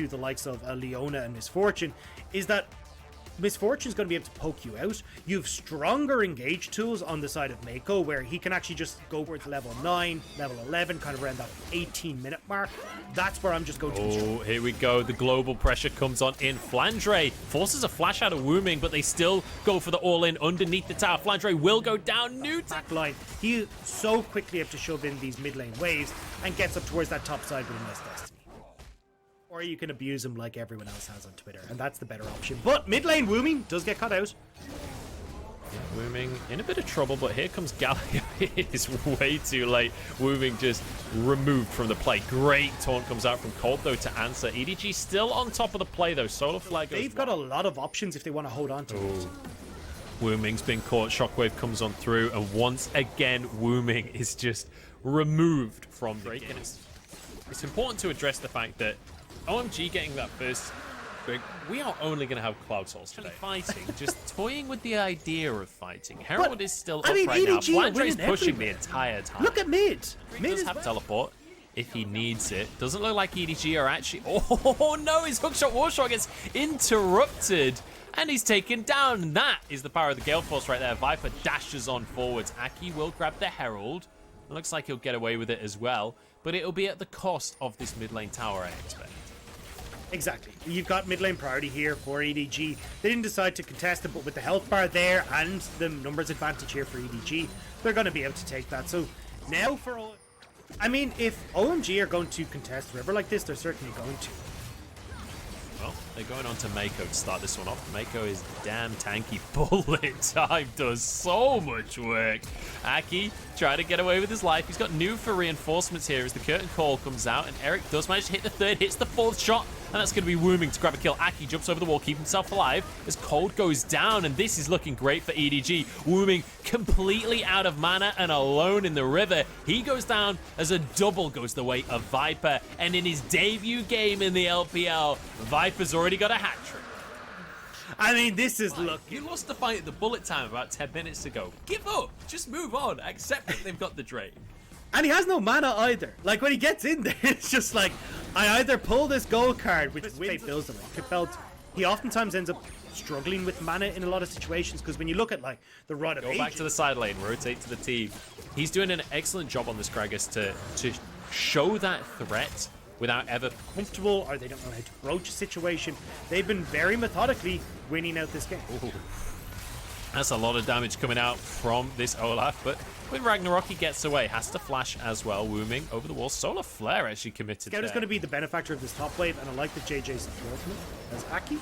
to the likes of Leona and Misfortune is that Misfortune's going to be able to poke you out. You have stronger engage tools on the side of Mako, where he can actually just go towards level 9, level 11, kind of around that 18-minute mark. That's where I'm just going to be. Oh, here we go. The global pressure comes on in. Flandre forces a flash out of Wooming, but they still go for the all-in underneath the tower. Flandre will go down. New back line. He so quickly able to shove in these mid lane waves and gets up towards that top side with a nice destiny. Or you can abuse him like everyone else has on Twitter, and that's the better option. But mid lane Wooming does get cut out. Wooming in a bit of trouble, but here comes Galio. It is way too late. Wooming just removed from the play. Great taunt comes out from Cold, though, to answer. EDG still on top of the play, though. Solar Flag goes They've got a lot of options if they want to hold on to it. Wooming's been caught. Shockwave comes on through, and once again, Wooming is just removed from the game. It's important to address the fact that OMG getting that first big, we are only going to have Cloud Souls today. Fighting, just toying with the idea of fighting. Herald is still up right now. Flandre's pushing the entire time. Look at mid. Mid does have teleport if he needs it. Doesn't look like EDG are actually... Oh no, his hookshot warshot gets interrupted. And he's taken down. That is the power of the Gale Force right there. Viper dashes on forwards. Aki will grab the Herald. It looks like he'll get away with it as well. But it'll be at the cost of this mid lane tower, I expect. Exactly. You've got mid lane priority here for EDG. They didn't decide to contest it, but with the health bar there and the numbers advantage here for EDG, they're going to be able to take that. So now for... I mean, if OMG are going to contest River like this, they're certainly going to. Well, they're going on to Mako to start this one off. Mako is damn tanky. Bullet time does so much work. Aki trying to get away with his life. He's got new for reinforcements here as the curtain call comes out, and Eric does manage to hit the third, hits the fourth shot, and that's going to be Wooming to grab a kill. Aki jumps over the wall, keep himself alive as Cold goes down, and this is looking great for EDG. Wooming completely out of mana and alone in the river. He goes down as a double goes the way of Viper, and in his debut game in the LPL, Viper's already got a hat trick. I mean, this is lucky. You lost the fight at the bullet time about 10 minutes ago. Give up. Just move on. Accept that they've got the Drake. And he has no mana either. Like, when he gets in there, it's just like, I either pull this gold card, which wins builds him. He oftentimes ends up struggling with mana in a lot of situations, because when you look at, like, the run of Go back to the side lane, rotate to the team. He's doing an excellent job on this Gragas to show that threat without ever comfortable, or they don't know how to broach a situation. They've been very methodically winning out this game. Ooh. That's a lot of damage coming out from this Olaf, but when Ragnarok, he gets away, has to flash as well. Wooming over the wall. Solar Flare actually committed. Scout is going to be the benefactor of this top wave, and I like that JJ's supporting it as Aki.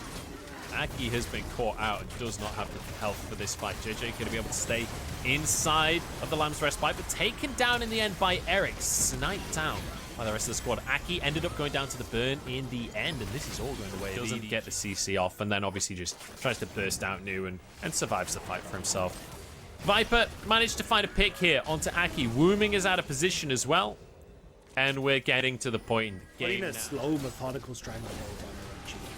Aki has been caught out and does not have the health for this fight. JJ going to be able to stay inside of the Lamb's Respite, but taken down in the end by Eric. Sniped down by the rest of the squad. Aki ended up going down to the burn in the end, and this is all going away. Doesn't get the CC off, and then obviously just tries to burst out new and survives the fight for himself. Viper managed to find a pick here onto Aki. Wooming is out of position as well, and we're getting to the point in the game now. A slow, methodical stranglehold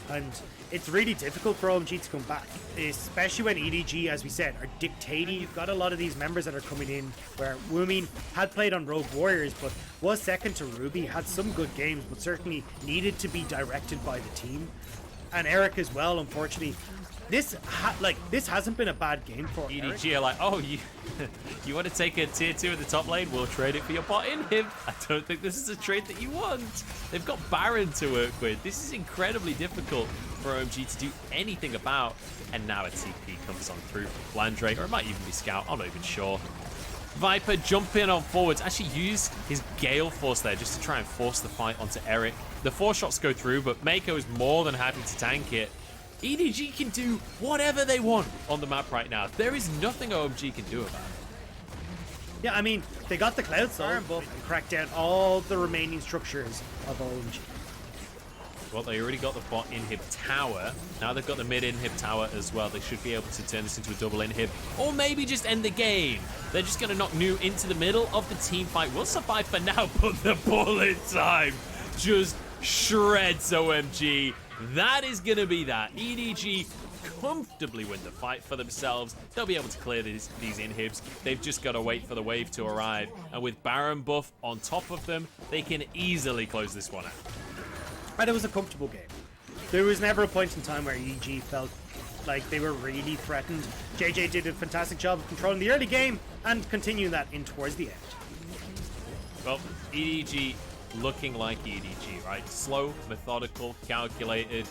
on OMG, and it's really difficult for OMG to come back, especially when EDG, as we said, are dictating. You've got a lot of these members that are coming in where Wooming had played on Rogue Warriors, but was second to Ruby, had some good games, but certainly needed to be directed by the team. And Eric as well, unfortunately. This hasn't been a bad game for EDG Eric. Are like, oh, you want to take a tier 2 in the top lane? We'll trade it for your bot in him. I don't think this is a trade that you want. They've got Baron to work with. This is incredibly difficult for OMG to do anything about. And now a TP comes on through from Flandre, or it might even be Scout. I'm not even sure. Viper jump in on forwards, actually use his Gale Force there just to try and force the fight onto Eric. The 4 shots go through, but Mako is more than happy to tank it. EDG can do whatever they want on the map right now. There is nothing OMG can do about it. Yeah, I mean, they got the Cloud Storm buff and cracked down all the remaining structures of OMG. Well, they already got the bot inhib tower. Now they've got the mid inhib tower as well. They should be able to turn this into a double inhib, or maybe just end the game. They're just going to knock New into the middle of the team fight. Will survive for now, but the bullet time just shreds OMG. That is going to be that. EDG comfortably win the fight for themselves. They'll be able to clear these inhibs. They've just got to wait for the wave to arrive. And with Baron buff on top of them, they can easily close this one out. And it was a comfortable game. There was never a point in time where EDG felt like they were really threatened. JJ did a fantastic job of controlling the early game and continuing that in towards the end. Well, EDG looking like EDG, right? Slow, methodical, calculated.